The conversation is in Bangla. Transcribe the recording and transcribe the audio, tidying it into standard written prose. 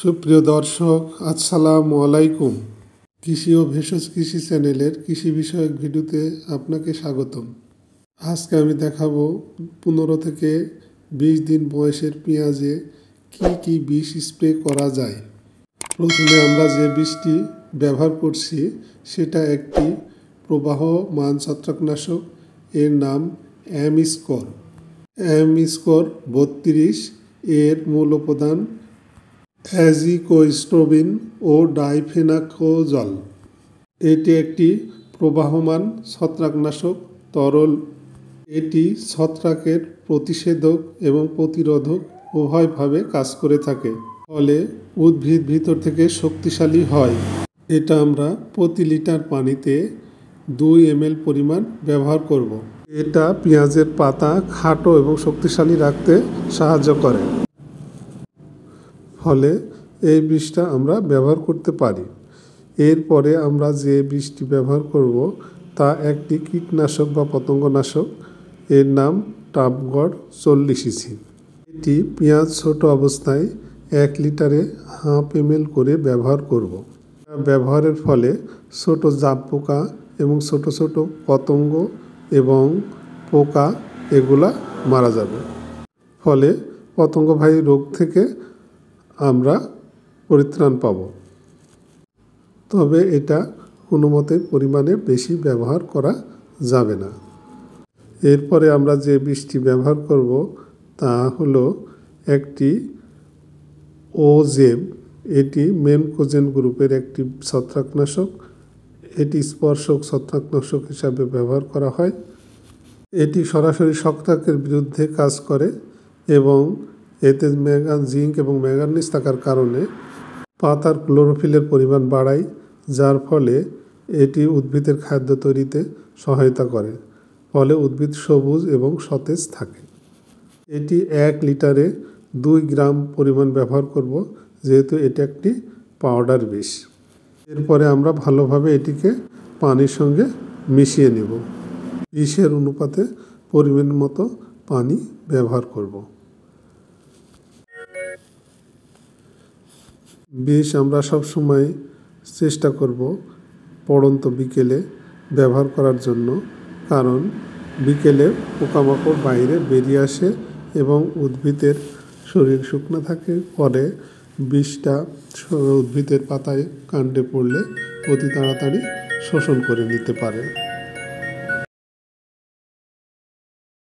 সুপ্রিয় দর্শক, আসসালামু আলাইকুম। কৃষি ও ভেষজ কৃষি চ্যানেলের কৃষি বিষয়ক ভিডিওতে আপনাকে স্বাগতম। আজকে আমি দেখাবো 15 থেকে 20 দিন বয়সের পেঁয়াজে কি বিষ স্প্রে করা যায়। প্রথমে আমরা যে বিষটি ব্যবহার করছি সেটা একটি প্রবাহমান ছত্রাকনাশক, এর নাম অ্যামিস্কর 32। এর মূল উপাদান অ্যাজিকোস্ট্রোবিন ও ডাইফেনাকোজল। এটি একটি প্রবাহমান ছত্রাকনাশক তরল। এটি ছত্রাকের প্রতিষেধক এবং প্রতিরোধক উভয়ভাবে কাজ করে থাকে, ফলে উদ্ভিদ ভিতর থেকে শক্তিশালী হয়। এটা আমরা প্রতি লিটার পানিতে 2 ml পরিমাণ ব্যবহার করব। এটা পেঁয়াজের পাতা খাটো এবং শক্তিশালী রাখতে সাহায্য করে, ফলে এই বিষটা আমরা ব্যবহার করতে পারি। এরপরে আমরা যে বিষটি ব্যবহার করব তা একটি কীটনাশক বা পতঙ্গনাশক, এর নাম টাপগড় 40 EC। এটি পেঁয়াজ ছোট অবস্থায় 1 লিটারে 1/2 ml করে ব্যবহার করব। ব্যবহারের ফলে ছোট জাপ পোকা এবং ছোট ছোট পতঙ্গ এবং পোকা এগুলা মারা যাবে, ফলে পতঙ্গবাহী রোগ থেকে আমরা পরিত্রাণ পাব। তবে এটা কোনো মতে পরিমাণে বেশি ব্যবহার করা যাবে না। এরপরে আমরা যে বিষটি ব্যবহার করব তা হলো একটি ওজেব। এটি মেনকোজেন গ্রুপের একটি ছত্রাকনাশক। এটি স্পর্শক ছত্রাকনাশক হিসাবে ব্যবহার করা হয়। এটি সরাসরি ছত্রাকের বিরুদ্ধে কাজ করে এবং এতে জিঙ্ক এবং ম্যাঙ্গানিজ থাকার কারণে পাতার ক্লোরোফিলের পরিমাণ বাড়ায়, যার ফলে এটি উদ্ভিদের খাদ্য তৈরিতে সহায়তা করে, ফলে উদ্ভিদ সবুজ এবং সতেজ থাকে। এটি 1 লিটারে 2 গ্রাম পরিমাণ ব্যবহার করব, যেহেতু এটি একটি পাউডার বিষ। এরপরে আমরা ভালোভাবে এটিকে পানির সঙ্গে মিশিয়ে নেব। বিষের অনুপাতে পরিমাণ মতো পানি ব্যবহার করব। বিষ আমরা সবসময় চেষ্টা করব পড়ন্ত বিকেলে ব্যবহার করার জন্য, কারণ বিকেলে পোকামাকড় বাইরে বেরিয়ে আসে এবং উদ্ভিদের শরীর শুকনো থাকে, ফলে বিষটা উদ্ভিদের পাতায় কাণ্ডে পড়লে অতি তাড়াতাড়ি শোষণ করে নিতে পারে।